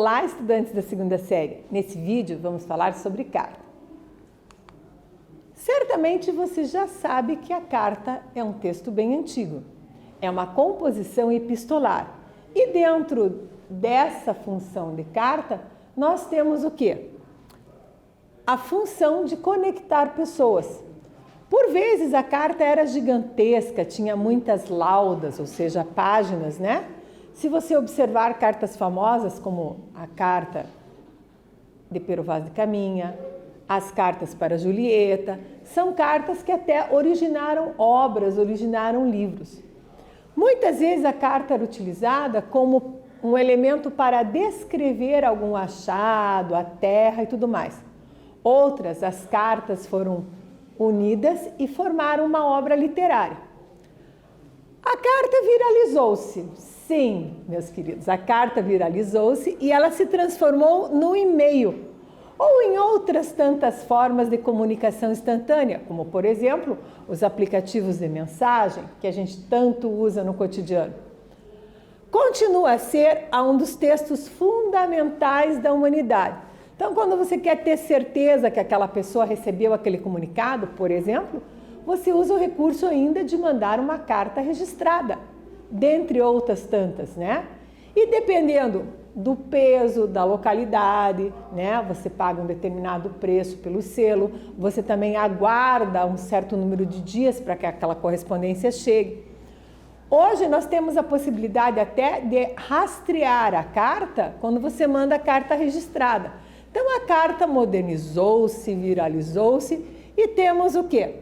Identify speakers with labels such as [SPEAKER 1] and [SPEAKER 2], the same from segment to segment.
[SPEAKER 1] Olá, estudantes da segunda série! Nesse vídeo vamos falar sobre carta. Certamente você já sabe que a carta é um texto bem antigo. É uma composição epistolar. E dentro dessa função de carta, nós temos o quê? A função de conectar pessoas. Por vezes a carta era gigantesca, tinha muitas laudas, ou seja, páginas, né? Se você observar cartas famosas como a carta de Pero Vaz de Caminha, as cartas para Julieta, são cartas que até originaram obras, originaram livros. Muitas vezes a carta era utilizada como um elemento para descrever algum achado, a terra e tudo mais. Outras, as cartas foram unidas e formaram uma obra literária. A carta viralizou-se. Sim, meus queridos, a carta viralizou-se e ela se transformou no e-mail ou em outras tantas formas de comunicação instantânea, como, por exemplo, os aplicativos de mensagem que a gente tanto usa no cotidiano. Continua a ser um dos textos fundamentais da humanidade. Então, quando você quer ter certeza que aquela pessoa recebeu aquele comunicado, por exemplo, você usa o recurso ainda de mandar uma carta registrada, dentre outras tantas, né? E dependendo do peso, da localidade, né? Você paga um determinado preço pelo selo, você também aguarda um certo número de dias para que aquela correspondência chegue. Hoje nós temos a possibilidade até de rastrear a carta quando você manda a carta registrada. Então a carta modernizou-se, viralizou-se e temos o quê?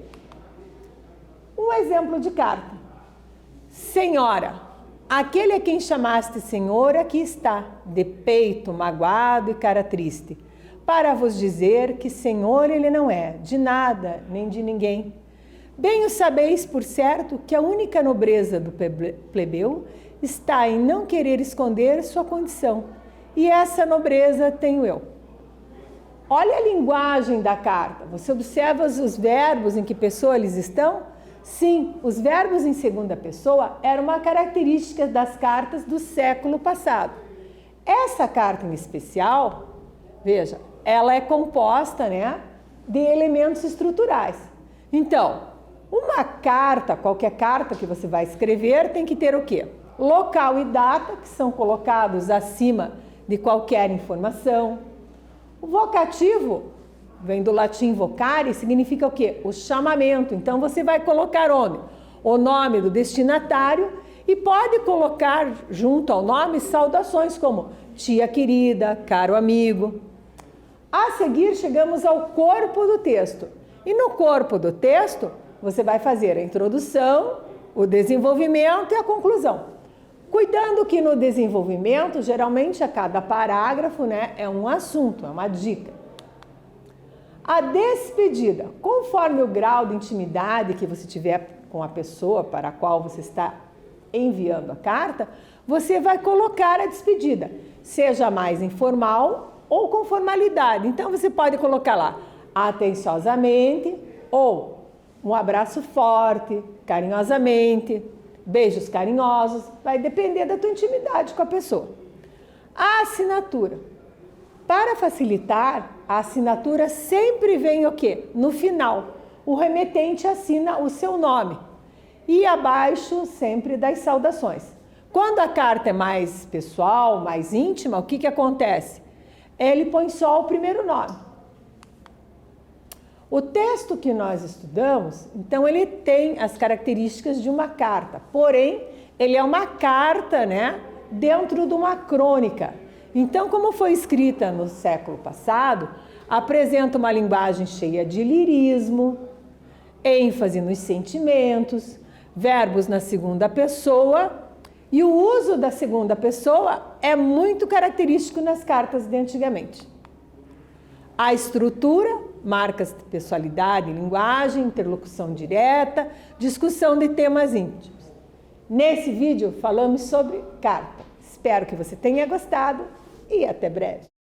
[SPEAKER 1] Um exemplo de carta. Senhora, aquele a quem chamaste Senhor aqui está, de peito magoado e cara triste, para vos dizer que Senhor ele não é, de nada, nem de ninguém. Bem o sabeis, por certo, que a única nobreza do plebeu está em não querer esconder sua condição, e essa nobreza tenho eu. Olha a linguagem da carta. Você observa os verbos em que pessoa eles estão? Sim, os verbos em segunda pessoa eram uma característica das cartas do século passado. Essa carta em especial, veja, ela é composta, né, de elementos estruturais. Então, uma carta, qualquer carta que você vai escrever, tem que ter o quê? Local e data, que são colocados acima de qualquer informação. O vocativo vem do latim vocare, significa o quê? O chamamento. Então, você vai colocar o nome do destinatário e pode colocar junto ao nome saudações como tia querida, caro amigo. A seguir, chegamos ao corpo do texto. E no corpo do texto, você vai fazer a introdução, o desenvolvimento e a conclusão. Cuidando que no desenvolvimento, geralmente a cada parágrafo, né, é um assunto, é uma dica. A despedida, conforme o grau de intimidade que você tiver com a pessoa para a qual você está enviando a carta, você vai colocar a despedida, seja mais informal ou com formalidade. Então você pode colocar lá, atenciosamente, ou um abraço forte, carinhosamente, beijos carinhosos, vai depender da tua intimidade com a pessoa. A assinatura. Para facilitar, a assinatura sempre vem o quê? No final. O remetente assina o seu nome. E abaixo sempre das saudações. Quando a carta é mais pessoal, mais íntima, o que acontece? Ele põe só o primeiro nome. O texto que nós estudamos, então ele tem as características de uma carta, porém ele é uma carta, né, dentro de uma crônica. Então, como foi escrita no século passado, apresenta uma linguagem cheia de lirismo, ênfase nos sentimentos, verbos na segunda pessoa, e o uso da segunda pessoa é muito característico nas cartas de antigamente. A estrutura, marcas de pessoalidade, linguagem, interlocução direta, discussão de temas íntimos. Nesse vídeo falamos sobre carta. Espero que você tenha gostado e até breve.